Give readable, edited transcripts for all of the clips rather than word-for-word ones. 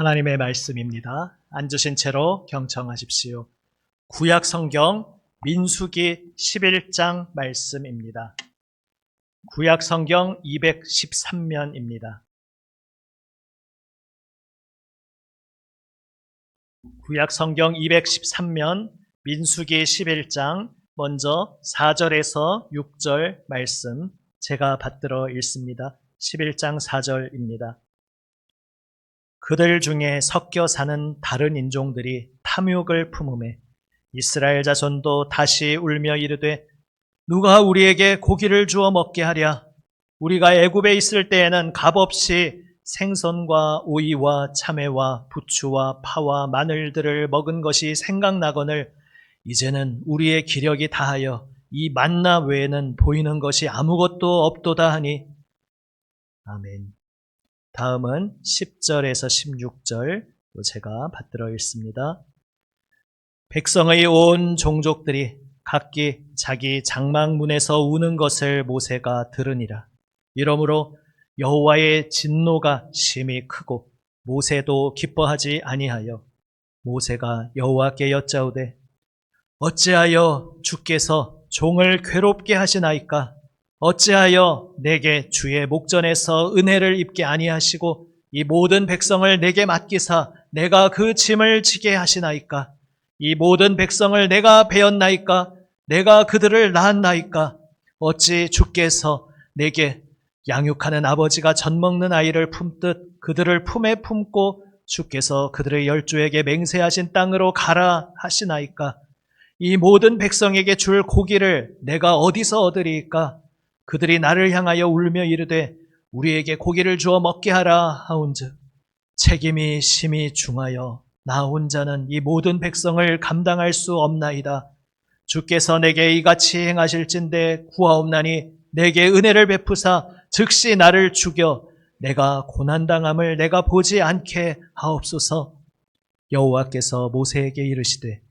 하나님의 말씀입니다. 앉으신 채로 경청하십시오. 구약 성경 민수기 11장 말씀입니다. 구약 성경 213면입니다. 구약 성경 213면 민수기 11장 먼저 4절에서 6절 말씀 제가 받들어 읽습니다. 11장 4절입니다. 그들 중에 섞여 사는 다른 인종들이 탐욕을 품으매 이스라엘 자손도 다시 울며 이르되 누가 우리에게 고기를 주어 먹게 하랴. 우리가 애굽에 있을 때에는 값없이 생선과 오이와 참외와 부추와 파와 마늘들을 먹은 것이 생각나거늘 이제는 우리의 기력이 다하여 이 만나 외에는 보이는 것이 아무것도 없도다 하니. 아멘. 다음은 10절에서 16절 제가 받들어 읽습니다. 백성의 온 종족들이 각기 자기 장막문에서 우는 것을 모세가 들으니라. 이러므로 여호와의 진노가 심히 크고 모세도 기뻐하지 아니하여 모세가 여호와께 여짜오되 어찌하여 주께서 종을 괴롭게 하시나이까? 어찌하여 내게 주의 목전에서 은혜를 입게 아니하시고 이 모든 백성을 내게 맡기사 내가 그 짐을 지게 하시나이까? 이 모든 백성을 내가 베었나이까? 내가 그들을 낳았나이까? 어찌 주께서 내게 양육하는 아버지가 젖먹는 아이를 품듯 그들을 품에 품고 주께서 그들의 열조에게 맹세하신 땅으로 가라 하시나이까? 이 모든 백성에게 줄 고기를 내가 어디서 얻으리이까? 그들이 나를 향하여 울며 이르되 우리에게 고기를 주어 먹게 하라 하온즉 책임이 심히 중하여 나 혼자는 이 모든 백성을 감당할 수 없나이다. 주께서 내게 이같이 행하실진대 구하옵나니 내게 은혜를 베푸사 즉시 나를 죽여 내가 고난당함을 내가 보지 않게 하옵소서. 여호와께서 모세에게 이르시되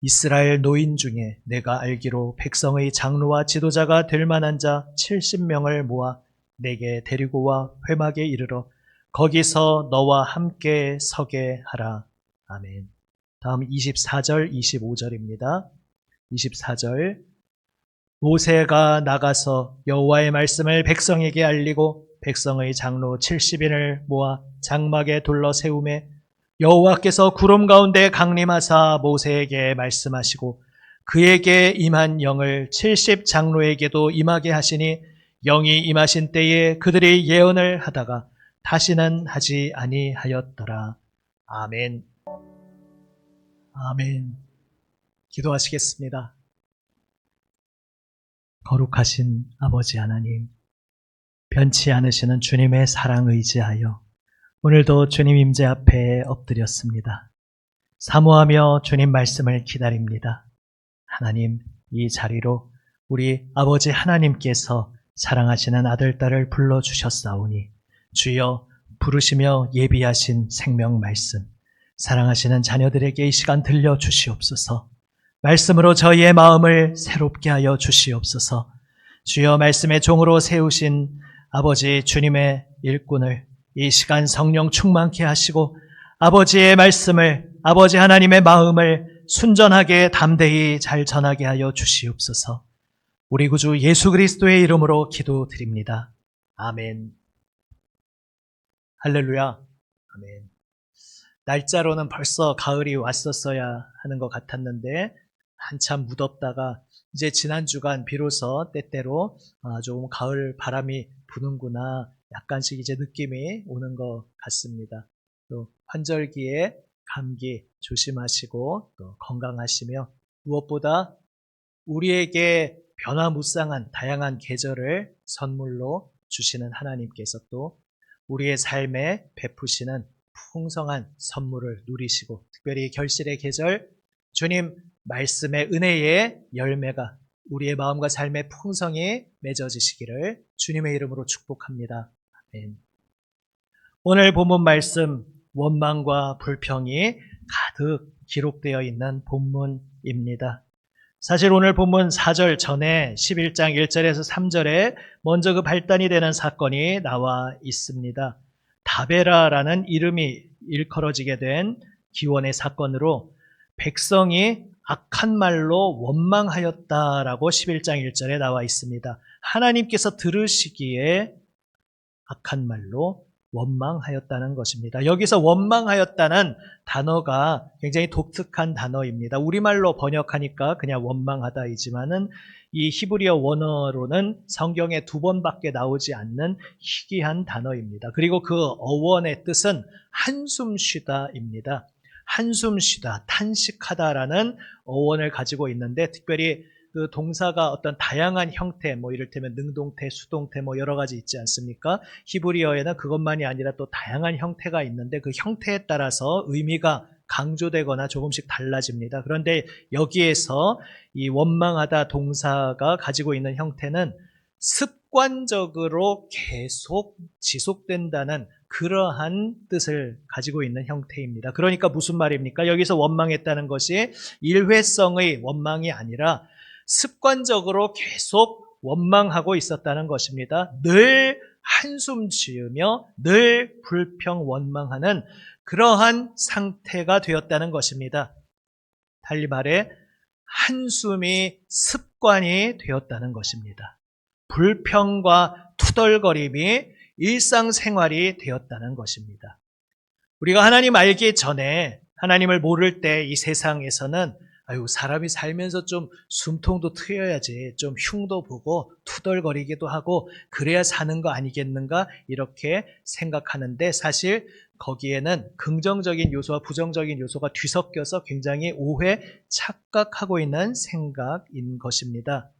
이스라엘 노인 중에 내가 알기로 백성의 장로와 지도자가 될 만한 자 70명을 모아 내게 데리고 와 회막에 이르러 거기서 너와 함께 서게 하라. 아멘. 다음 24절 25절입니다. 24절 모세가 나가서 여호와의 말씀을 백성에게 알리고 백성의 장로 70인을 모아 장막에 둘러 세우매 여호와께서 구름 가운데 강림하사 모세에게 말씀하시고 그에게 임한 영을 70 장로에게도 임하게 하시니 영이 임하신 때에 그들이 예언을 하다가 다시는 하지 아니하였더라. 아멘. 아멘. 기도하시겠습니다. 거룩하신 아버지 하나님, 변치 않으시는 주님의 사랑 의지하여 오늘도 주님 임재 앞에 엎드렸습니다. 사모하며 주님 말씀을 기다립니다. 하나님, 이 자리로 우리 아버지 하나님께서 사랑하시는 아들, 딸을 불러주셨사오니 주여 부르시며 예비하신 생명 말씀, 사랑하시는 자녀들에게 이 시간 들려주시옵소서. 말씀으로 저희의 마음을 새롭게 하여 주시옵소서. 주여 말씀의 종으로 세우신 아버지 주님의 일꾼을 이 시간 성령 충만케 하시고 아버지의 말씀을 아버지 하나님의 마음을 순전하게 담대히 잘 전하게 하여 주시옵소서. 우리 구주 예수 그리스도의 이름으로 기도드립니다. 아멘. 할렐루야. 아멘. 날짜로는 벌써 가을이 왔었어야 하는 것 같았는데 한참 무덥다가 이제 지난 주간 비로소 때때로 조금 가을 바람이 부는구나 약간씩 이제 느낌이 오는 것 같습니다. 또 환절기에 감기 조심하시고 또 건강하시며 무엇보다 우리에게 변화무쌍한 다양한 계절을 선물로 주시는 하나님께서 또 우리의 삶에 베푸시는 풍성한 선물을 누리시고 특별히 결실의 계절 주님 말씀의 은혜의 열매가 우리의 마음과 삶의 풍성이 맺어지시기를 주님의 이름으로 축복합니다. 아멘. 오늘 본문 말씀 원망과 불평이 가득 기록되어 있는 본문입니다. 사실 오늘 본문 4절 전에 11장 1절에서 3절에 먼저 그 발단이 되는 사건이 나와 있습니다. 다베라라는 이름이 일컬어지게 된 기원의 사건으로 백성이 악한 말로 원망하였다라고 11장 1절에 나와 있습니다. 하나님께서 들으시기에 악한 말로 원망하였다는 것입니다. 여기서 원망하였다는 단어가 굉장히 독특한 단어입니다. 우리말로 번역하니까 그냥 원망하다이지만은 이 히브리어 원어로는 성경에 2번밖에 나오지 않는 희귀한 단어입니다. 그리고 그 어원의 뜻은 한숨 쉬다입니다. 한숨 쉬다, 탄식하다라는 어원을 가지고 있는데 특별히 그 동사가 어떤 다양한 형태, 이를테면 능동태, 수동태 여러 가지 있지 않습니까? 히브리어에는 그것만이 아니라 또 다양한 형태가 있는데 그 형태에 따라서 의미가 강조되거나 조금씩 달라집니다. 그런데 여기에서 이 원망하다 동사가 가지고 있는 형태는 습관적으로 계속 지속된다는 그러한 뜻을 가지고 있는 형태입니다. 그러니까 무슨 말입니까? 여기서 원망했다는 것이 일회성의 원망이 아니라 습관적으로 계속 원망하고 있었다는 것입니다. 늘 한숨 지으며 늘 불평 원망하는 그러한 상태가 되었다는 것입니다. 달리 말해 한숨이 습관이 되었다는 것입니다. 불평과 투덜거림이 일상생활이 되었다는 것입니다. 우리가 하나님 알기 전에 하나님을 모를 때 이 세상에서는 사람이 살면서 좀 숨통도 트여야지, 좀 흉도 보고 투덜거리기도 하고 그래야 사는 거 아니겠는가 이렇게 생각하는데 사실 거기에는 긍정적인 요소와 부정적인 요소가 뒤섞여서 굉장히 오해, 착각하고 있는 생각인 것입니다.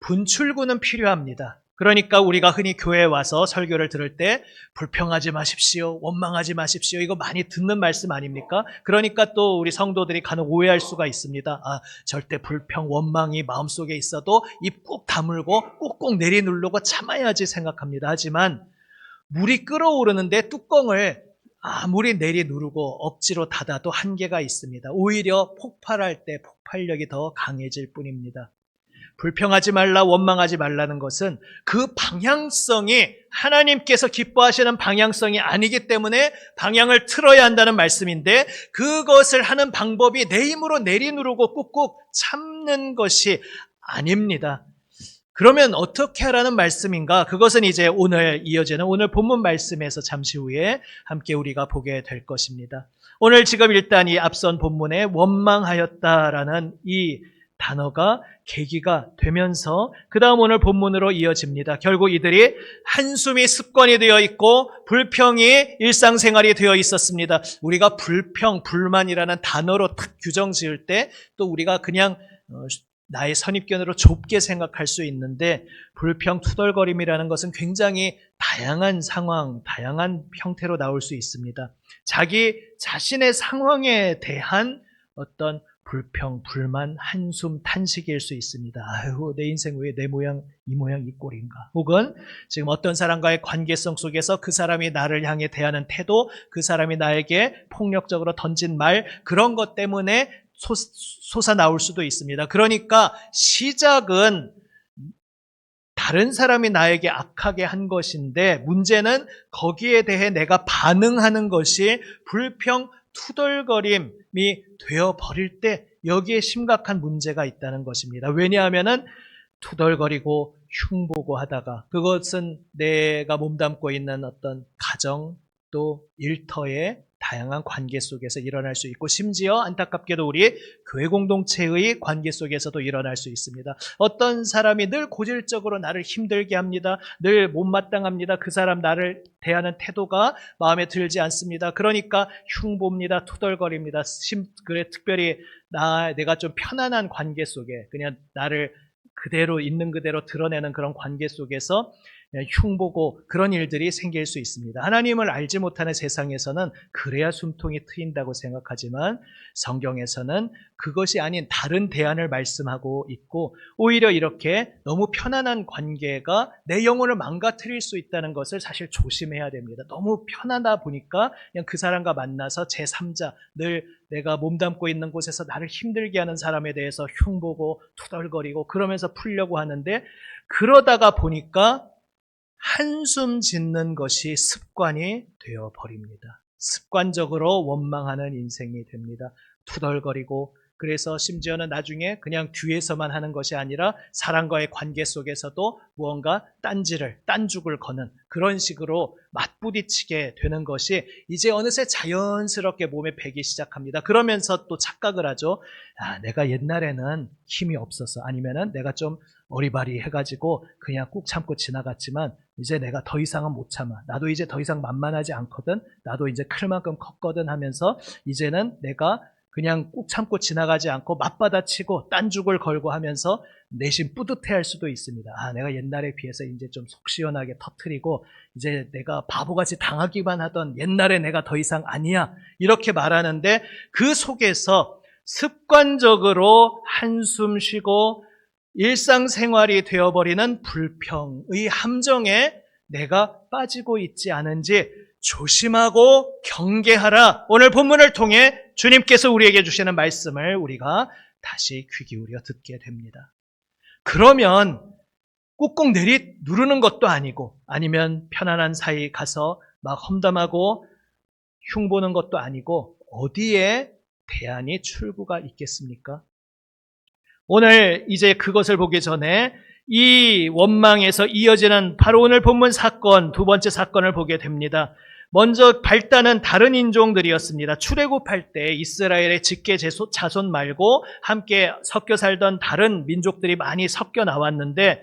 분출구는 필요합니다. 그러니까 우리가 흔히 교회에 와서 설교를 들을 때 불평하지 마십시오, 원망하지 마십시오, 이거 많이 듣는 말씀 아닙니까? 그러니까 또 우리 성도들이 간혹 오해할 수가 있습니다. 절대 불평, 원망이 마음속에 있어도 입 꼭 다물고 꼭꼭 내리누르고 참아야지 생각합니다. 하지만 물이 끓어오르는데 뚜껑을 아무리 내리누르고 억지로 닫아도 한계가 있습니다. 오히려 폭발할 때 폭발력이 더 강해질 뿐입니다. 불평하지 말라, 원망하지 말라는 것은 그 방향성이 하나님께서 기뻐하시는 방향성이 아니기 때문에 방향을 틀어야 한다는 말씀인데 그것을 하는 방법이 내 힘으로 내리누르고 꾹꾹 참는 것이 아닙니다. 그러면 어떻게 하라는 말씀인가? 그것은 이제 오늘 이어지는 오늘 본문 말씀에서 잠시 후에 함께 우리가 보게 될 것입니다. 오늘 지금 일단 이 앞선 본문에 원망하였다라는 이 단어가 계기가 되면서 그 다음 오늘 본문으로 이어집니다. 결국 이들이 한숨이 습관이 되어 있고 불평이 일상생활이 되어 있었습니다. 우리가 불평, 불만이라는 단어로 딱 규정 지을 때 또 우리가 그냥 나의 선입견으로 좁게 생각할 수 있는데 불평, 투덜거림이라는 것은 굉장히 다양한 상황, 다양한 형태로 나올 수 있습니다. 자기 자신의 상황에 대한 어떤 불평, 불만, 한숨, 탄식일 수 있습니다. 내 인생 왜 내 모양, 이 모양, 이 꼴인가? 혹은 지금 어떤 사람과의 관계성 속에서 그 사람이 나를 향해 대하는 태도, 그 사람이 나에게 폭력적으로 던진 말, 그런 것 때문에 솟아나올 수도 있습니다. 그러니까 시작은 다른 사람이 나에게 악하게 한 것인데 문제는 거기에 대해 내가 반응하는 것이 불평, 투덜거림이 되어버릴 때 여기에 심각한 문제가 있다는 것입니다. 왜냐하면 투덜거리고 흉보고 하다가 그것은 내가 몸담고 있는 어떤 가정 또 일터의 다양한 관계 속에서 일어날 수 있고 심지어 안타깝게도 우리 교회 공동체의 관계 속에서도 일어날 수 있습니다. 어떤 사람이 늘 고질적으로 나를 힘들게 합니다. 늘 못마땅합니다. 그 사람 나를 대하는 태도가 마음에 들지 않습니다. 그러니까 흉봅니다. 투덜거립니다. 그래 특별히 내가 좀 편안한 관계 속에 그냥 나를 그대로 있는 그대로 드러내는 그런 관계 속에서 흉보고 그런 일들이 생길 수 있습니다. 하나님을 알지 못하는 세상에서는 그래야 숨통이 트인다고 생각하지만 성경에서는 그것이 아닌 다른 대안을 말씀하고 있고 오히려 이렇게 너무 편안한 관계가 내 영혼을 망가뜨릴 수 있다는 것을 사실 조심해야 됩니다. 너무 편하다 보니까 그냥 그 사람과 만나서 제3자 늘 내가 몸담고 있는 곳에서 나를 힘들게 하는 사람에 대해서 흉보고 투덜거리고 그러면서 풀려고 하는데 그러다가 보니까 한숨 짓는 것이 습관이 되어버립니다. 습관적으로 원망하는 인생이 됩니다. 투덜거리고, 그래서 심지어는 나중에 그냥 뒤에서만 하는 것이 아니라 사람과의 관계 속에서도 무언가 딴죽을 거는 그런 식으로 맞부딪히게 되는 것이 이제 어느새 자연스럽게 몸에 배기 시작합니다. 그러면서 또 착각을 하죠. 내가 옛날에는 힘이 없어서, 아니면은 내가 좀 어리바리 해가지고 그냥 꾹 참고 지나갔지만 이제 내가 더 이상은 못 참아. 나도 이제 더 이상 만만하지 않거든. 나도 이제 클 만큼 컸거든 하면서 이제는 내가 그냥 꾹 참고 지나가지 않고 맞받아치고 딴죽을 걸고 하면서 내심 뿌듯해할 수도 있습니다. 내가 옛날에 비해서 이제 좀 속 시원하게 터트리고 이제 내가 바보같이 당하기만 하던 옛날에 내가 더 이상 아니야. 이렇게 말하는데 그 속에서 습관적으로 한숨 쉬고 일상생활이 되어버리는 불평의 함정에 내가 빠지고 있지 않은지 조심하고 경계하라. 오늘 본문을 통해 주님께서 우리에게 주시는 말씀을 우리가 다시 귀 기울여 듣게 됩니다. 그러면 꾹꾹 누르는 것도 아니고, 아니면 편안한 사이 가서 막 험담하고 흉보는 것도 아니고, 어디에 대안이 출구가 있겠습니까? 오늘 이제 그것을 보기 전에 이 원망에서 이어지는 바로 오늘 본문 사건, 두 번째 사건을 보게 됩니다. 먼저 발단은 다른 인종들이었습니다. 출애굽할 때 이스라엘의 직계 자손 말고 함께 섞여 살던 다른 민족들이 많이 섞여 나왔는데,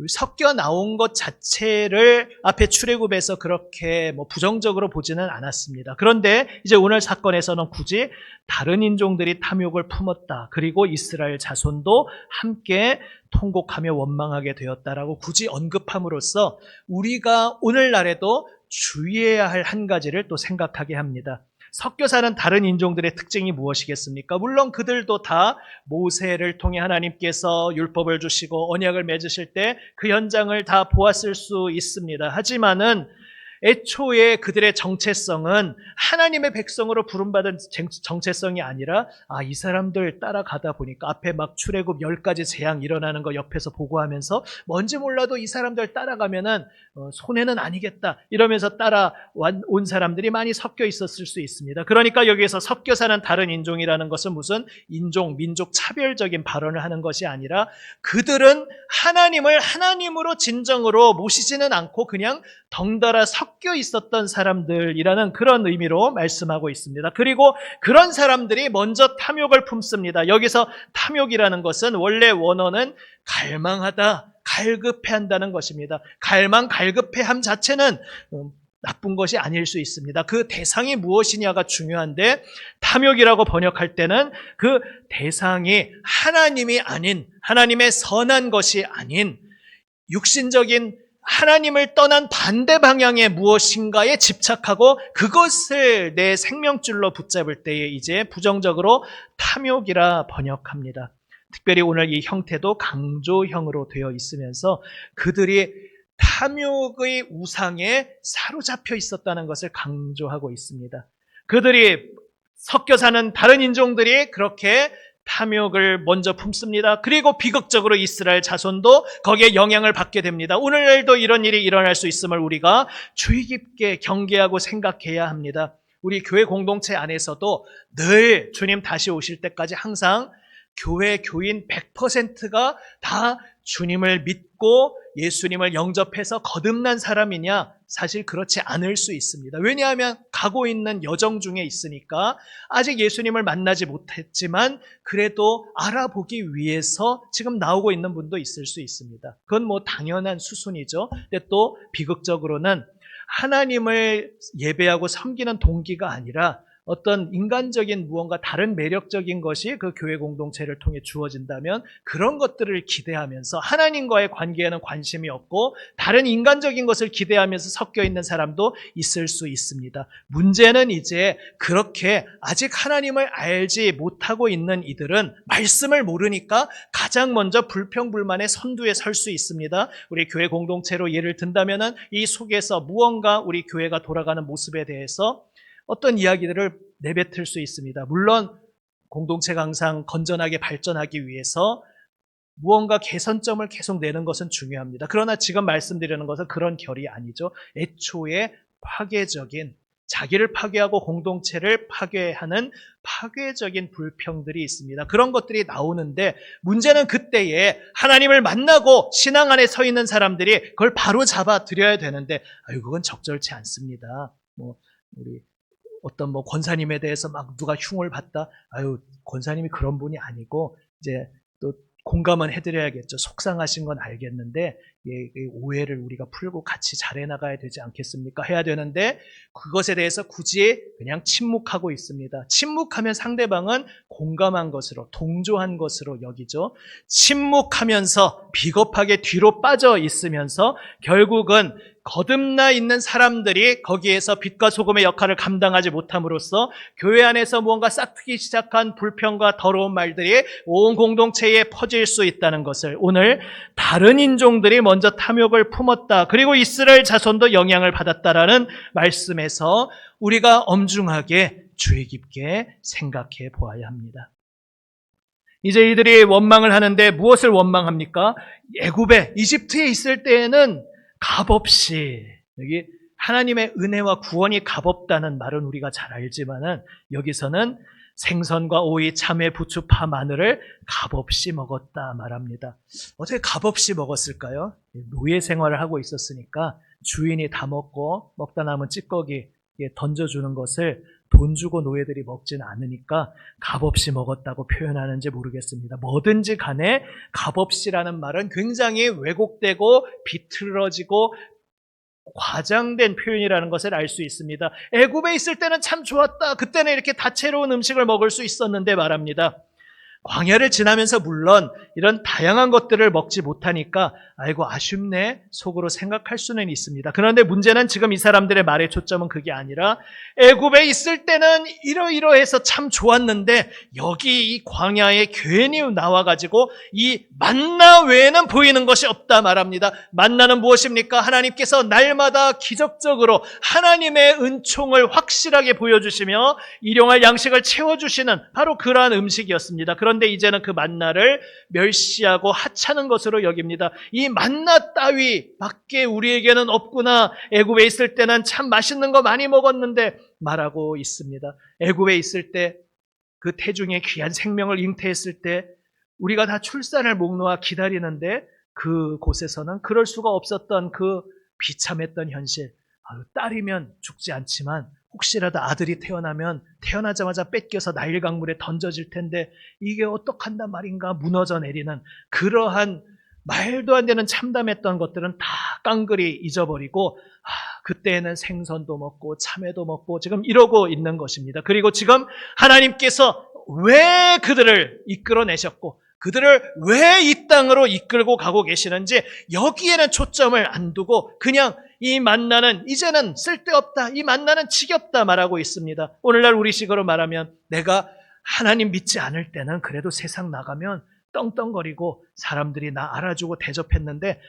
섞여 나온 것 자체를 앞에 출애굽에서 그렇게 부정적으로 보지는 않았습니다. 그런데 이제 오늘 사건에서는 굳이 다른 인종들이 탐욕을 품었다, 그리고 이스라엘 자손도 함께 통곡하며 원망하게 되었다라고 굳이 언급함으로써 우리가 오늘날에도 주의해야 할 한 가지를 또 생각하게 합니다. 섞여 사는 다른 인종들의 특징이 무엇이겠습니까? 물론 그들도 다 모세를 통해 하나님께서 율법을 주시고 언약을 맺으실 때 그 현장을 다 보았을 수 있습니다. 하지만은 애초에 그들의 정체성은 하나님의 백성으로 부름받은 정체성이 아니라 이 사람들 따라가다 보니까 앞에 막 출애굽 10가지 재앙 일어나는 거 옆에서 보고하면서 뭔지 몰라도 이 사람들 따라가면은 손해는 아니겠다 이러면서 따라온 사람들이 많이 섞여 있었을 수 있습니다. 그러니까 여기에서 섞여 사는 다른 인종이라는 것은 무슨 인종, 민족 차별적인 발언을 하는 것이 아니라 그들은 하나님을 하나님으로 진정으로 모시지는 않고 그냥 덩달아 섞여 있었던 사람들이라는 그런 의미로 말씀하고 있습니다. 그리고 그런 사람들이 먼저 탐욕을 품습니다. 여기서 탐욕이라는 것은 원래 원어는 갈망하다, 갈급해한다는 것입니다. 갈급해함 자체는 나쁜 것이 아닐 수 있습니다. 그 대상이 무엇이냐가 중요한데, 탐욕이라고 번역할 때는 그 대상이 하나님이 아닌, 하나님의 선한 것이 아닌 육신적인 하나님을 떠난 반대 방향의 무엇인가에 집착하고 그것을 내 생명줄로 붙잡을 때에 이제 부정적으로 탐욕이라 번역합니다. 특별히 오늘 이 형태도 강조형으로 되어 있으면서 그들이 탐욕의 우상에 사로잡혀 있었다는 것을 강조하고 있습니다. 그들이 섞여 사는 다른 인종들이 그렇게 탐욕을 먼저 품습니다. 그리고 비극적으로 이스라엘 자손도 거기에 영향을 받게 됩니다. 오늘날도 이런 일이 일어날 수 있음을 우리가 주의 깊게 경계하고 생각해야 합니다. 우리 교회 공동체 안에서도 늘 주님 다시 오실 때까지 항상 교회 교인 100%가 다 주님을 믿고 예수님을 영접해서 거듭난 사람이냐? 사실 그렇지 않을 수 있습니다. 왜냐하면 가고 있는 여정 중에 있으니까 아직 예수님을 만나지 못했지만 그래도 알아보기 위해서 지금 나오고 있는 분도 있을 수 있습니다. 그건 당연한 수순이죠. 근데 또 비극적으로는 하나님을 예배하고 섬기는 동기가 아니라 어떤 인간적인 무언가 다른 매력적인 것이 그 교회 공동체를 통해 주어진다면 그런 것들을 기대하면서 하나님과의 관계에는 관심이 없고 다른 인간적인 것을 기대하면서 섞여 있는 사람도 있을 수 있습니다. 문제는 이제 그렇게 아직 하나님을 알지 못하고 있는 이들은 말씀을 모르니까 가장 먼저 불평불만의 선두에 설 수 있습니다. 우리 교회 공동체로 예를 든다면 이 속에서 무언가 우리 교회가 돌아가는 모습에 대해서 어떤 이야기들을 내뱉을 수 있습니다. 물론 공동체가 항상 건전하게 발전하기 위해서 무언가 개선점을 계속 내는 것은 중요합니다. 그러나 지금 말씀드리는 것은 그런 결이 아니죠. 애초에 파괴적인 자기를 파괴하고 공동체를 파괴하는 파괴적인 불평들이 있습니다. 그런 것들이 나오는데 문제는 그때에 하나님을 만나고 신앙 안에 서 있는 사람들이 그걸 바로 잡아 드려야 되는데 그건 적절치 않습니다. 우리 어떤 권사님에 대해서 막 누가 흉을 봤다. 권사님이 그런 분이 아니고 이제 또 공감은 해드려야겠죠. 속상하신 건 알겠는데 오해를 우리가 풀고 같이 잘해 나가야 되지 않겠습니까? 해야 되는데 그것에 대해서 굳이 그냥 침묵하고 있습니다. 침묵하면 상대방은 공감한 것으로 동조한 것으로 여기죠. 침묵하면서 비겁하게 뒤로 빠져 있으면서 결국은 거듭나 있는 사람들이 거기에서 빛과 소금의 역할을 감당하지 못함으로써 교회 안에서 무언가 싹트기 시작한 불평과 더러운 말들이 온 공동체에 퍼질 수 있다는 것을 오늘 다른 인종들이 먼저 탐욕을 품었다. 그리고 이스라엘 자손도 영향을 받았다라는 말씀에서 우리가 엄중하게 주의 깊게 생각해 보아야 합니다. 이제 이들이 원망을 하는데 무엇을 원망합니까? 애굽에 이집트에 있을 때에는 값없이 여기 하나님의 은혜와 구원이 값없다는 말은 우리가 잘 알지만은 여기서는 생선과 오이, 참외, 부추, 파, 마늘을 값없이 먹었다 말합니다. 어떻게 값없이 먹었을까요? 노예 생활을 하고 있었으니까 주인이 다 먹다 남은 찌꺼기 던져주는 것을 돈 주고 노예들이 먹지는 않으니까 값없이 먹었다고 표현하는지 모르겠습니다. 뭐든지 간에 값없이라는 말은 굉장히 왜곡되고 비틀어지고 과장된 표현이라는 것을 알 수 있습니다. 애굽에 있을 때는 참 좋았다. 그때는 이렇게 다채로운 음식을 먹을 수 있었는데 말합니다. 광야를 지나면서 물론 이런 다양한 것들을 먹지 못하니까 아이고 아쉽네 속으로 생각할 수는 있습니다. 그런데 문제는 지금 이 사람들의 말의 초점은 그게 아니라 애굽에 있을 때는 이러이러해서 참 좋았는데 여기 이 광야에 괜히 나와가지고 이 만나 외에는 보이는 것이 없다 말합니다. 만나는 무엇입니까? 하나님께서 날마다 기적적으로 하나님의 은총을 확실하게 보여주시며 일용할 양식을 채워주시는 바로 그러한 음식이었습니다. 그런데 이제는 그 만나를 멸시하고 하찮은 것으로 여깁니다. 이 만나 따위 밖에 우리에게는 없구나. 애굽에 있을 때는 참 맛있는 거 많이 먹었는데 말하고 있습니다. 애굽에 있을 때 그 태중의 귀한 생명을 잉태했을 때 우리가 다 출산을 목놓아 기다리는데 그곳에서는 그럴 수가 없었던 그 비참했던 현실. 딸이면 죽지 않지만 혹시라도 아들이 태어나면 태어나자마자 뺏겨서 나일 강물에 던져질 텐데 이게 어떡한단 말인가 무너져 내리는 그러한 말도 안 되는 참담했던 것들은 다 깡그리 잊어버리고 그때에는 생선도 먹고 참외도 먹고 지금 이러고 있는 것입니다. 그리고 지금 하나님께서 왜 그들을 이끌어내셨고 그들을 왜 이 땅으로 이끌고 가고 계시는지 여기에는 초점을 안 두고 그냥 이 만나는 이제는 쓸데없다. 이 만나는 지겹다 말하고 있습니다. 오늘날 우리식으로 말하면 내가 하나님 믿지 않을 때는 그래도 세상 나가면 떵떵거리고 사람들이 나 알아주고 대접했는데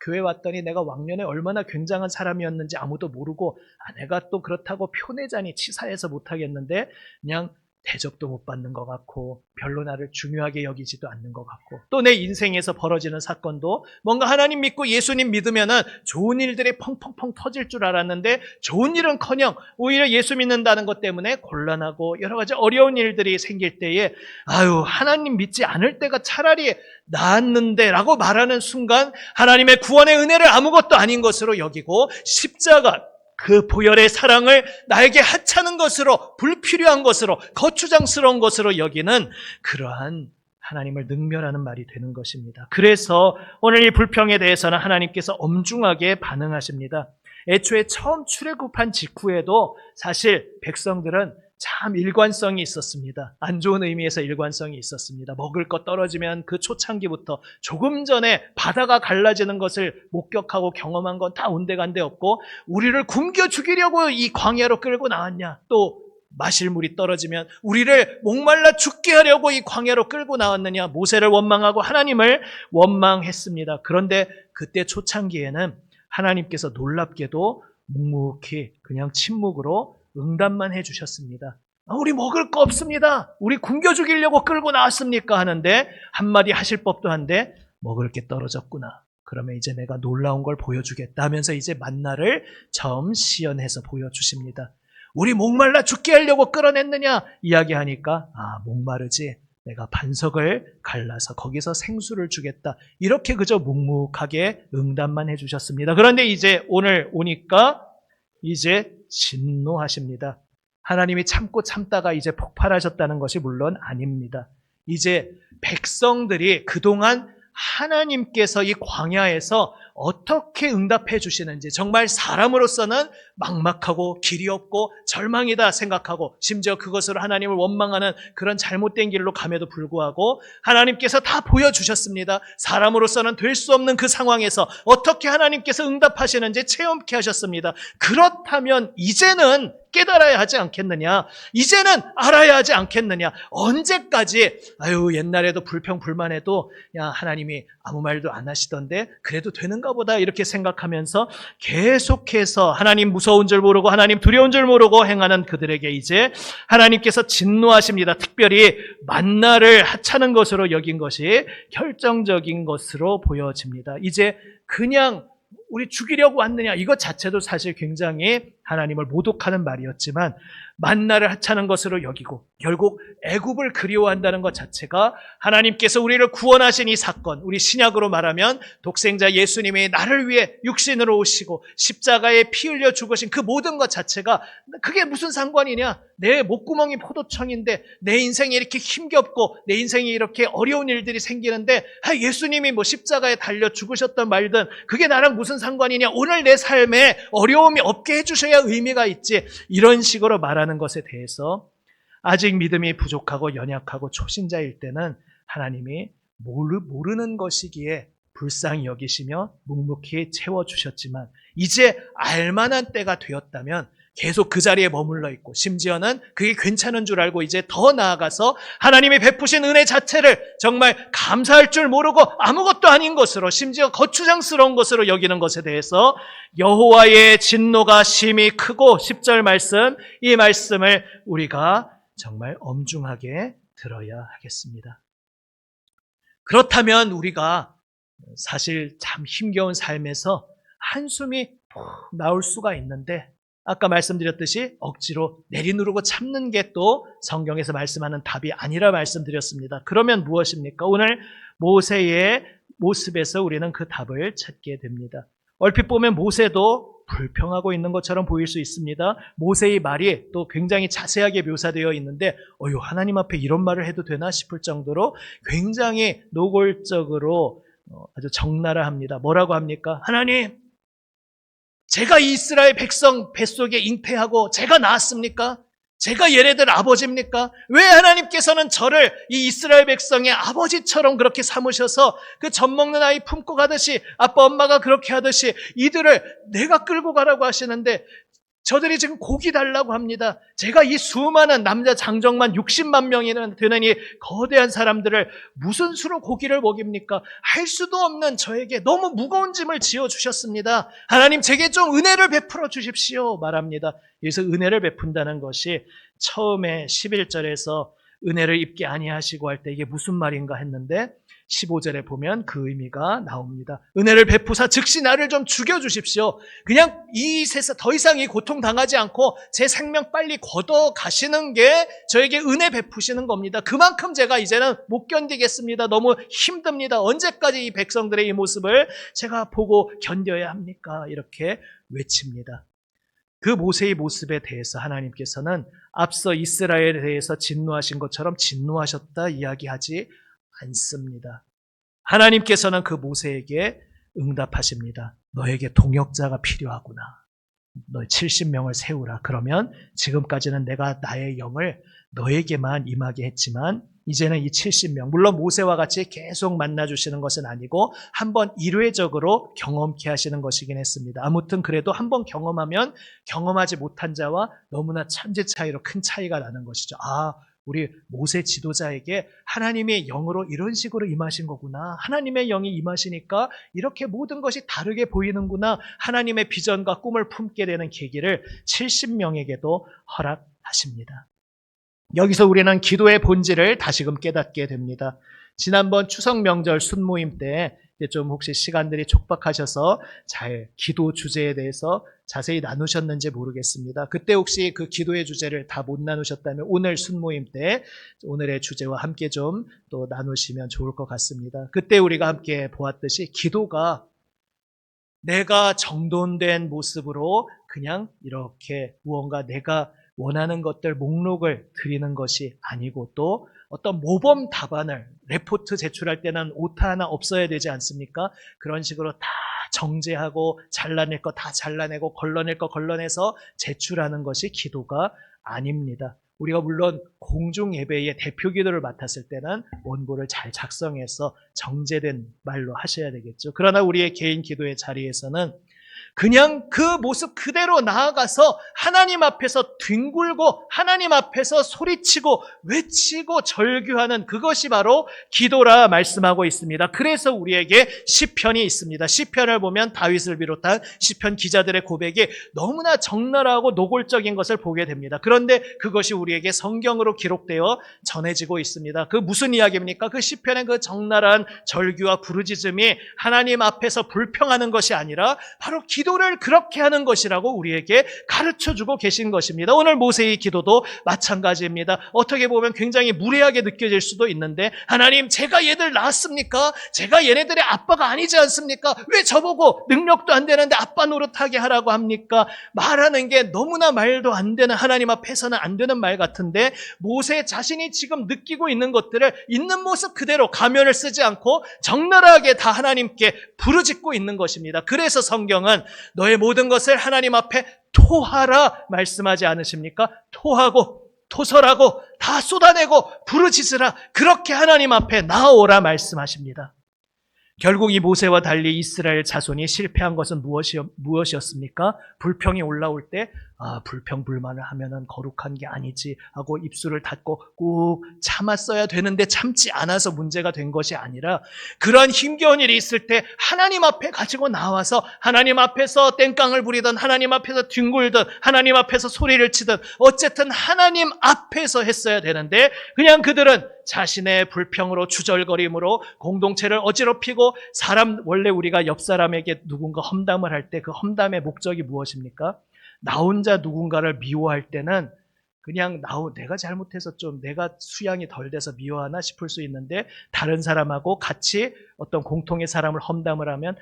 교회 왔더니 내가 왕년에 얼마나 굉장한 사람이었는지 아무도 모르고 내가 또 그렇다고 표내자니 치사해서 못하겠는데 그냥 대접도 못 받는 것 같고 별로 나를 중요하게 여기지도 않는 것 같고 또 내 인생에서 벌어지는 사건도 뭔가 하나님 믿고 예수님 믿으면은 좋은 일들이 펑펑펑 터질 줄 알았는데 좋은 일은커녕 오히려 예수 믿는다는 것 때문에 곤란하고 여러 가지 어려운 일들이 생길 때에 하나님 믿지 않을 때가 차라리 나았는데 라고 말하는 순간 하나님의 구원의 은혜를 아무것도 아닌 것으로 여기고 십자가 그 보혈의 사랑을 나에게 하찮은 것으로 불필요한 것으로 거추장스러운 것으로 여기는 그러한 하나님을 능멸하는 말이 되는 것입니다. 그래서 오늘 이 불평에 대해서는 하나님께서 엄중하게 반응하십니다. 애초에 처음 출애굽한 직후에도 사실 백성들은 참 일관성이 있었습니다. 안 좋은 의미에서 일관성이 있었습니다. 먹을 것 떨어지면 그 초창기부터 조금 전에 바다가 갈라지는 것을 목격하고 경험한 건 다 온데간데 없고 우리를 굶겨 죽이려고 이 광야로 끌고 나왔냐. 또 마실 물이 떨어지면 우리를 목말라 죽게 하려고 이 광야로 끌고 나왔느냐. 모세를 원망하고 하나님을 원망했습니다. 그런데 그때 초창기에는 하나님께서 놀랍게도 묵묵히 그냥 침묵으로 응답만 해주셨습니다. 우리 먹을 거 없습니다. 우리 굶겨 죽이려고 끌고 나왔습니까? 하는데 한마디 하실 법도 한데 먹을 게 떨어졌구나. 그러면 이제 내가 놀라운 걸 보여주겠다 하면서 이제 만나를 처음 시연해서 보여주십니다. 우리 목말라 죽게 하려고 끌어냈느냐 이야기하니까 목마르지 내가 반석을 갈라서 거기서 생수를 주겠다. 이렇게 그저 묵묵하게 응답만 해주셨습니다. 그런데 이제 오늘 오니까 이제 진노하십니다. 하나님이 참고 참다가 이제 폭발하셨다는 것이 물론 아닙니다. 이제 백성들이 그동안 하나님께서 이 광야에서 어떻게 응답해 주시는지 정말 사람으로서는 막막하고 길이 없고 절망이다 생각하고 심지어 그것으로 하나님을 원망하는 그런 잘못된 길로 감에도 불구하고 하나님께서 다 보여주셨습니다. 사람으로서는 될 수 없는 그 상황에서 어떻게 하나님께서 응답하시는지 체험케 하셨습니다. 그렇다면 이제는 깨달아야 하지 않겠느냐? 이제는 알아야 하지 않겠느냐? 언제까지 옛날에도 불평불만해도 하나님이 아무 말도 안 하시던데 그래도 되는가 보다 이렇게 생각하면서 계속해서 하나님 무서운 줄 모르고 하나님 두려운 줄 모르고 행하는 그들에게 이제 하나님께서 진노하십니다. 특별히 만나를 하찮은 것으로 여긴 것이 결정적인 것으로 보여집니다. 이제 그냥 우리 죽이려고 왔느냐 이것 자체도 사실 굉장히 하나님을 모독하는 말이었지만 만나를 하찮은 것으로 여기고 결국 애굽을 그리워한다는 것 자체가 하나님께서 우리를 구원하신 이 사건, 우리 신약으로 말하면 독생자 예수님이 나를 위해 육신으로 오시고 십자가에 피 흘려 죽으신 그 모든 것 자체가 그게 무슨 상관이냐? 내 목구멍이 포도청인데 내 인생이 이렇게 힘겹고 내 인생이 이렇게 어려운 일들이 생기는데 예수님이 십자가에 달려 죽으셨던 말든 그게 나랑 무슨 상관이냐? 오늘 내 삶에 어려움이 없게 해주셔야 의미가 있지. 이런 식으로 말하는 것에 대해서 아직 믿음이 부족하고 연약하고 초신자일 때는 하나님이 모르는 것이기에 불쌍히 여기시며 묵묵히 채워주셨지만 이제 알만한 때가 되었다면 계속 그 자리에 머물러 있고 심지어는 그게 괜찮은 줄 알고 이제 더 나아가서 하나님이 베푸신 은혜 자체를 정말 감사할 줄 모르고 아무것도 아닌 것으로 심지어 거추장스러운 것으로 여기는 것에 대해서 여호와의 진노가 심히 크고 10절 말씀, 이 말씀을 우리가 정말 엄중하게 들어야 하겠습니다. 그렇다면 우리가 사실 참 힘겨운 삶에서 한숨이 푹 나올 수가 있는데 아까 말씀드렸듯이 억지로 내리누르고 참는 게 또 성경에서 말씀하는 답이 아니라 말씀드렸습니다. 그러면 무엇입니까? 오늘 모세의 모습에서 우리는 그 답을 찾게 됩니다. 얼핏 보면 모세도 불평하고 있는 것처럼 보일 수 있습니다. 모세의 말이 또 굉장히 자세하게 묘사되어 있는데 하나님 앞에 이런 말을 해도 되나 싶을 정도로 굉장히 노골적으로 아주 적나라합니다. 뭐라고 합니까? 하나님, 제가 이 이스라엘 백성 뱃속에 잉태하고 제가 낳았습니까? 제가 얘네들 아버지입니까? 왜 하나님께서는 저를 이 이스라엘 백성의 아버지처럼 그렇게 삼으셔서 그 젖 먹는 아이 품고 가듯이 아빠 엄마가 그렇게 하듯이 이들을 내가 끌고 가라고 하시는데 저들이 지금 고기 달라고 합니다. 제가 이 수많은 남자 장정만 60만 명이나 되는 이 거대한 사람들을 무슨 수로 고기를 먹입니까? 할 수도 없는 저에게 너무 무거운 짐을 지어주셨습니다. 하나님 제게 좀 은혜를 베풀어 주십시오 말합니다. 여기서 은혜를 베푼다는 것이 처음에 11절에서 은혜를 입게 아니하시고 할 때 이게 무슨 말인가 했는데 15절에 보면 그 의미가 나옵니다. 은혜를 베푸사 즉시 나를 좀 죽여주십시오. 그냥 이 세상 더 이상 이 고통 당하지 않고 제 생명 빨리 걷어 가시는 게 저에게 은혜 베푸시는 겁니다. 그만큼 제가 이제는 못 견디겠습니다. 너무 힘듭니다. 언제까지 이 백성들의 이 모습을 제가 보고 견뎌야 합니까? 이렇게 외칩니다. 그 모세의 모습에 대해서 하나님께서는 앞서 이스라엘에 대해서 진노하신 것처럼 진노하셨다 이야기하지 않습니다. 하나님께서는 그 모세에게 응답하십니다. 너에게 동역자가 필요하구나. 너 70명을 세우라. 그러면 지금까지는 내가 나의 영을 너에게만 임하게 했지만 이제는 이 70명, 물론 모세와 같이 계속 만나주시는 것은 아니고 한번 일회적으로 경험케 하시는 것이긴 했습니다. 아무튼 그래도 한번 경험하면 경험하지 못한 자와 너무나 천지 차이로 큰 차이가 나는 것이죠. 우리 모세 지도자에게 하나님의 영으로 이런 식으로 임하신 거구나. 하나님의 영이 임하시니까 이렇게 모든 것이 다르게 보이는구나. 하나님의 비전과 꿈을 품게 되는 계기를 70명에게도 허락하십니다. 여기서 우리는 기도의 본질을 다시금 깨닫게 됩니다. 지난번 추석 명절 순모임 때 좀 혹시 시간들이 촉박하셔서 잘 기도 주제에 대해서 자세히 나누셨는지 모르겠습니다. 그때 혹시 그 기도의 주제를 다 못 나누셨다면 오늘 순모임 때 오늘의 주제와 함께 좀 또 나누시면 좋을 것 같습니다. 그때 우리가 함께 보았듯이 기도가 내가 정돈된 모습으로 그냥 이렇게 무언가 내가 원하는 것들 목록을 드리는 것이 아니고 또 어떤 모범 답안을 레포트 제출할 때는 오타 하나 없어야 되지 않습니까? 그런 식으로 다 정제하고 잘라낼 거 다 잘라내고 걸러낼 거 걸러내서 제출하는 것이 기도가 아닙니다. 우리가 물론 공중 예배의 대표 기도를 맡았을 때는 원고를 잘 작성해서 정제된 말로 하셔야 되겠죠. 그러나 우리의 개인 기도의 자리에서는 그냥 그 모습 그대로 나아가서 하나님 앞에서 뒹굴고 하나님 앞에서 소리치고 외치고 절규하는 그것이 바로 기도라 말씀하고 있습니다. 그래서 우리에게 시편이 있습니다. 시편을 보면 다윗을 비롯한 시편 기자들의 고백이 너무나 적나라하고 노골적인 것을 보게 됩니다. 그런데 그것이 우리에게 성경으로 기록되어 전해지고 있습니다. 그 무슨 이야기입니까? 그 시편의 그 적나라한 절규와 부르짖음이 하나님 앞에서 불평하는 것이 아니라 바로 기도를 그렇게 하는 것이라고 우리에게 가르쳐주고 계신 것입니다. 오늘 모세의 기도도 마찬가지입니다. 어떻게 보면 굉장히 무례하게 느껴질 수도 있는데 하나님 제가 얘들 낳았습니까? 제가 얘네들의 아빠가 아니지 않습니까? 왜 저보고 능력도 안 되는데 아빠 노릇하게 하라고 합니까? 말하는 게 너무나 말도 안 되는 하나님 앞에서는 안 되는 말 같은데 모세 자신이 지금 느끼고 있는 것들을 있는 모습 그대로 가면을 쓰지 않고 적나라하게 다 하나님께 부르짖고 있는 것입니다. 그래서 성경은 너의 모든 것을 하나님 앞에 토하라 말씀하지 않으십니까? 토하고 토설하고 다 쏟아내고 부르짖으라 그렇게 하나님 앞에 나아오라 말씀하십니다. 결국 이 모세와 달리 이스라엘 자손이 실패한 것은 무엇이었습니까? 불평이 올라올 때 불평불만을 하면은 거룩한 게 아니지 하고 입술을 닫고 꾹 참았어야 되는데 참지 않아서 문제가 된 것이 아니라 그러한 힘겨운 일이 있을 때 하나님 앞에 가지고 나와서 하나님 앞에서 땡깡을 부리든 하나님 앞에서 뒹굴든 하나님 앞에서 소리를 치든 어쨌든 하나님 앞에서 했어야 되는데 그냥 그들은 자신의 불평으로 주절거림으로 공동체를 어지럽히고 원래 우리가 옆 사람에게 누군가 험담을 할 때 그 험담의 목적이 무엇입니까? 나 혼자 누군가를 미워할 때는 그냥 내가 잘못해서 좀 내가 수양이 덜 돼서 미워하나 싶을 수 있는데 다른 사람하고 같이 어떤 공통의 사람을 험담을 하면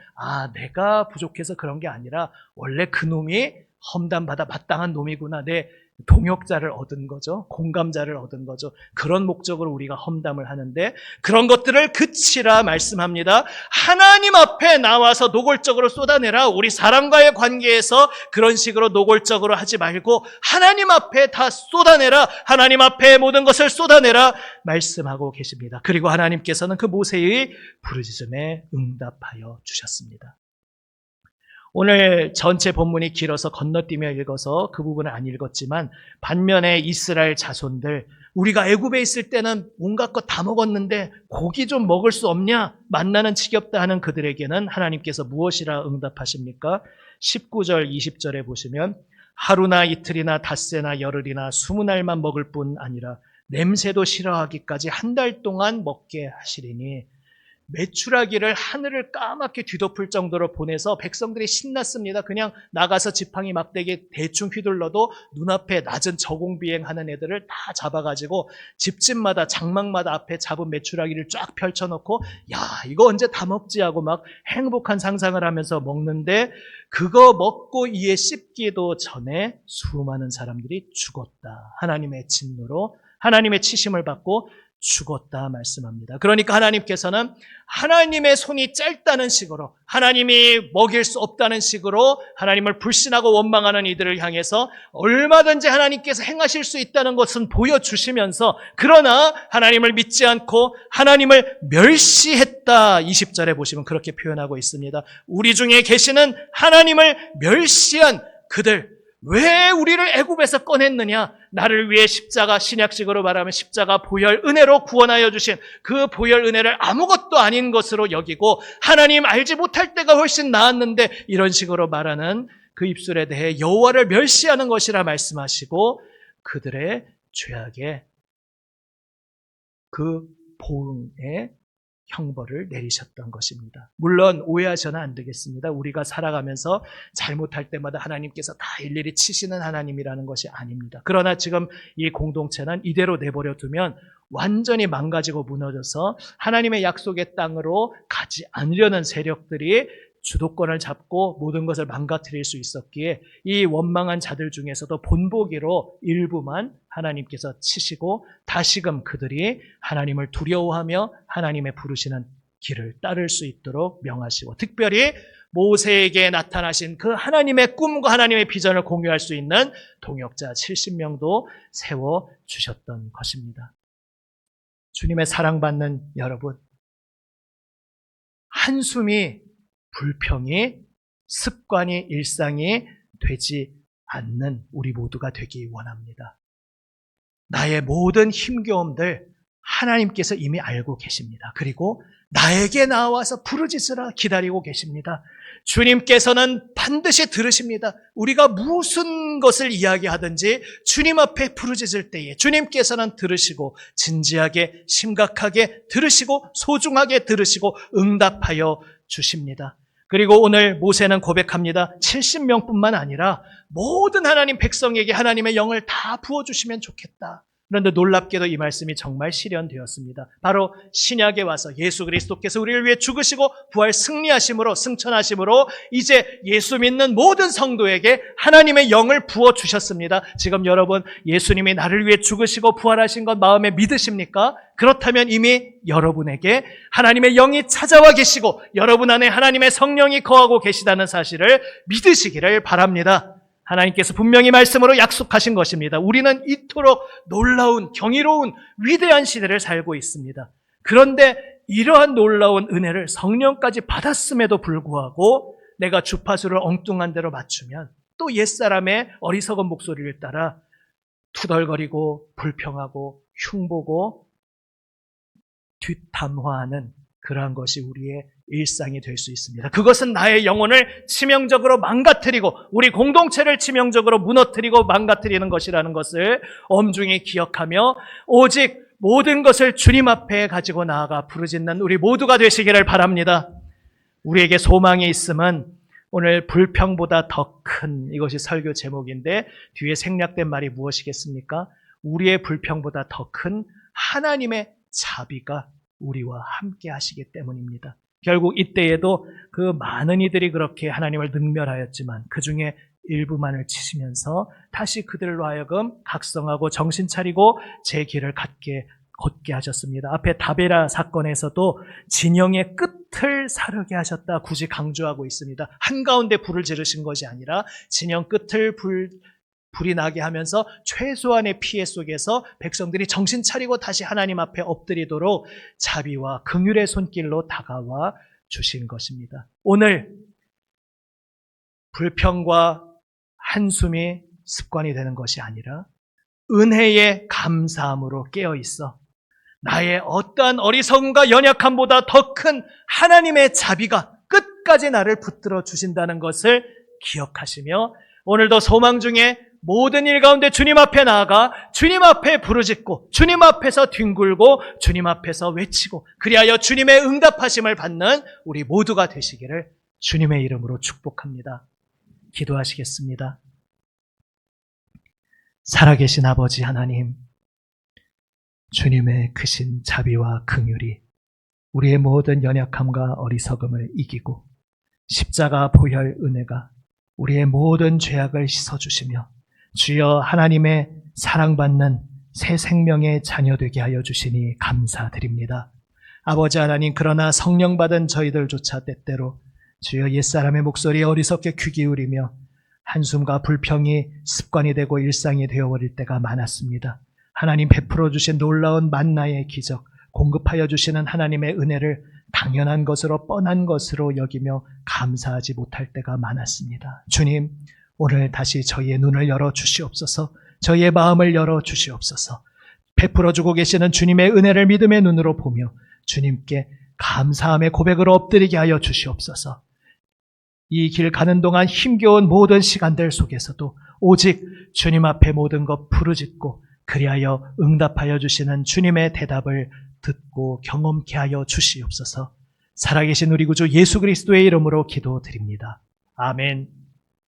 내가 부족해서 그런 게 아니라 원래 그 놈이 험담받아 마땅한 놈이구나. 내 동역자를 얻은 거죠. 공감자를 얻은 거죠. 그런 목적으로 우리가 험담을 하는데 그런 것들을 그치라 말씀합니다. 하나님 앞에 나와서 노골적으로 쏟아내라. 우리 사람과의 관계에서 그런 식으로 노골적으로 하지 말고 하나님 앞에 다 쏟아내라. 하나님 앞에 모든 것을 쏟아내라 말씀하고 계십니다. 그리고 하나님께서는 그 모세의 부르짖음에 응답하여 주셨습니다. 오늘 전체 본문이 길어서 건너뛰며 읽어서 그 부분을 안 읽었지만 반면에 이스라엘 자손들 우리가 애굽에 있을 때는 온갖 것 다 먹었는데 고기 좀 먹을 수 없냐? 만나는 지겹다 하는 그들에게는 하나님께서 무엇이라 응답하십니까? 19절 20절에 보시면 하루나 이틀이나 닷새나 열흘이나 20날만 먹을 뿐 아니라 냄새도 싫어하기까지 한 달 동안 먹게 하시리니 메추라기를 하늘을 까맣게 뒤덮을 정도로 보내서 백성들이 신났습니다. 그냥 나가서 지팡이 막대기 대충 휘둘러도 눈앞에 낮은 저공비행하는 애들을 다 잡아가지고 집집마다 장막마다 앞에 잡은 메추라기를 쫙 펼쳐놓고 이거 언제 다 먹지 하고 막 행복한 상상을 하면서 먹는데 그거 먹고 이에 씹기도 전에 수많은 사람들이 죽었다. 하나님의 진노로 하나님의 치심을 받고 죽었다 말씀합니다. 그러니까 하나님께서는 하나님의 손이 짧다는 식으로 하나님이 먹일 수 없다는 식으로 하나님을 불신하고 원망하는 이들을 향해서 얼마든지 하나님께서 행하실 수 있다는 것은 보여주시면서 그러나 하나님을 믿지 않고 하나님을 멸시했다. 20절에 보시면 그렇게 표현하고 있습니다. 우리 중에 계시는 하나님을 멸시한 그들 왜 우리를 애굽에서 꺼냈느냐? 나를 위해 십자가 신약식으로 말하면 십자가 보혈 은혜로 구원하여 주신 그 보혈 은혜를 아무것도 아닌 것으로 여기고 하나님 알지 못할 때가 훨씬 나았는데 이런 식으로 말하는 그 입술에 대해 여호와를 멸시하는 것이라 말씀하시고 그들의 죄악의 그 보응에 형벌을 내리셨던 것입니다. 물론 오해하셔는 안 되겠습니다. 우리가 살아가면서 잘못할 때마다 하나님께서 다 일일이 치시는 하나님이라는 것이 아닙니다. 그러나 지금 이 공동체는 이대로 내버려 두면 완전히 망가지고 무너져서 하나님의 약속의 땅으로 가지 않으려는 세력들이 주도권을 잡고 모든 것을 망가뜨릴 수 있었기에 이 원망한 자들 중에서도 본보기로 일부만 하나님께서 치시고 다시금 그들이 하나님을 두려워하며 하나님의 부르시는 길을 따를 수 있도록 명하시고, 특별히 모세에게 나타나신 그 하나님의 꿈과 하나님의 비전을 공유할 수 있는 동역자 70명도 세워주셨던 것입니다. 주님의 사랑받는 여러분, 한숨이 불평이 습관이 일상이 되지 않는 우리 모두가 되기 원합니다. 나의 모든 힘겨움들 하나님께서 이미 알고 계십니다. 그리고 나에게 나와서 부르짖으라 기다리고 계십니다. 주님께서는 반드시 들으십니다. 우리가 무슨 것을 이야기하든지 주님 앞에 부르짖을 때에 주님께서는 들으시고 진지하게 심각하게 들으시고 소중하게 들으시고 응답하여 주십니다. 그리고 오늘 모세는 고백합니다. 70명뿐만 아니라 모든 하나님 백성에게 하나님의 영을 다 부어주시면 좋겠다. 그런데 놀랍게도 이 말씀이 정말 실현되었습니다. 바로 신약에 와서 예수 그리스도께서 우리를 위해 죽으시고 부활 승리하심으로 승천하심으로 이제 예수 믿는 모든 성도에게 하나님의 영을 부어주셨습니다. 지금 여러분 예수님이 나를 위해 죽으시고 부활하신 것 마음에 믿으십니까? 그렇다면 이미 여러분에게 하나님의 영이 찾아와 계시고 여러분 안에 하나님의 성령이 거하고 계시다는 사실을 믿으시기를 바랍니다. 하나님께서 분명히 말씀으로 약속하신 것입니다. 우리는 이토록 놀라운 경이로운 위대한 시대를 살고 있습니다. 그런데 이러한 놀라운 은혜를 성령까지 받았음에도 불구하고 내가 주파수를 엉뚱한 대로 맞추면 또 옛사람의 어리석은 목소리를 따라 투덜거리고 불평하고 흉보고 뒷담화하는 그러한 것이 우리의 일상이 될 수 있습니다. 그것은 나의 영혼을 치명적으로 망가뜨리고 우리 공동체를 치명적으로 무너뜨리고 망가뜨리는 것이라는 것을 엄중히 기억하며 오직 모든 것을 주님 앞에 가지고 나아가 부르짖는 우리 모두가 되시기를 바랍니다. 우리에게 소망이 있음은 오늘 불평보다 더 큰, 이것이 설교 제목인데 뒤에 생략된 말이 무엇이겠습니까? 우리의 불평보다 더 큰 하나님의 자비가 우리와 함께 하시기 때문입니다. 결국 이때에도 그 많은 이들이 그렇게 하나님을 능멸하였지만 그 중에 일부만을 치시면서 다시 그들로 하여금 각성하고 정신 차리고 제 길을 걷게 하셨습니다. 앞에 다베라 사건에서도 진영의 끝을 사르게 하셨다 굳이 강조하고 있습니다. 한가운데 불을 지르신 것이 아니라 진영 끝을 불이 나게 하면서 최소한의 피해 속에서 백성들이 정신 차리고 다시 하나님 앞에 엎드리도록 자비와 긍휼의 손길로 다가와 주신 것입니다. 오늘 불평과 한숨이 습관이 되는 것이 아니라 은혜의 감사함으로 깨어 있어 나의 어떠한 어리석음과 연약함보다 더 큰 하나님의 자비가 끝까지 나를 붙들어 주신다는 것을 기억하시며 오늘도 소망 중에 모든 일 가운데 주님 앞에 나아가 주님 앞에 부르짖고 주님 앞에서 뒹굴고 주님 앞에서 외치고 그리하여 주님의 응답하심을 받는 우리 모두가 되시기를 주님의 이름으로 축복합니다. 기도하시겠습니다. 살아계신 아버지 하나님, 주님의 크신 자비와 긍휼이 우리의 모든 연약함과 어리석음을 이기고 십자가 보혈 은혜가 우리의 모든 죄악을 씻어주시며 주여 하나님의 사랑받는 새 생명의 자녀 되게 하여 주시니 감사드립니다. 아버지 하나님, 그러나 성령 받은 저희들조차 때때로 주여 옛사람의 목소리에 어리석게 귀 기울이며 한숨과 불평이 습관이 되고 일상이 되어버릴 때가 많았습니다. 하나님 베풀어 주신 놀라운 만나의 기적, 공급하여 주시는 하나님의 은혜를 당연한 것으로 뻔한 것으로 여기며 감사하지 못할 때가 많았습니다. 주님, 오늘 다시 저희의 눈을 열어 주시옵소서. 저희의 마음을 열어 주시옵소서. 베풀어 주고 계시는 주님의 은혜를 믿음의 눈으로 보며 주님께 감사함의 고백으로 엎드리게 하여 주시옵소서. 이 길 가는 동안 힘겨운 모든 시간들 속에서도 오직 주님 앞에 모든 것 부르짖고 그리하여 응답하여 주시는 주님의 대답을 듣고 경험케 하여 주시옵소서. 살아계신 우리 구주 예수 그리스도의 이름으로 기도드립니다. 아멘.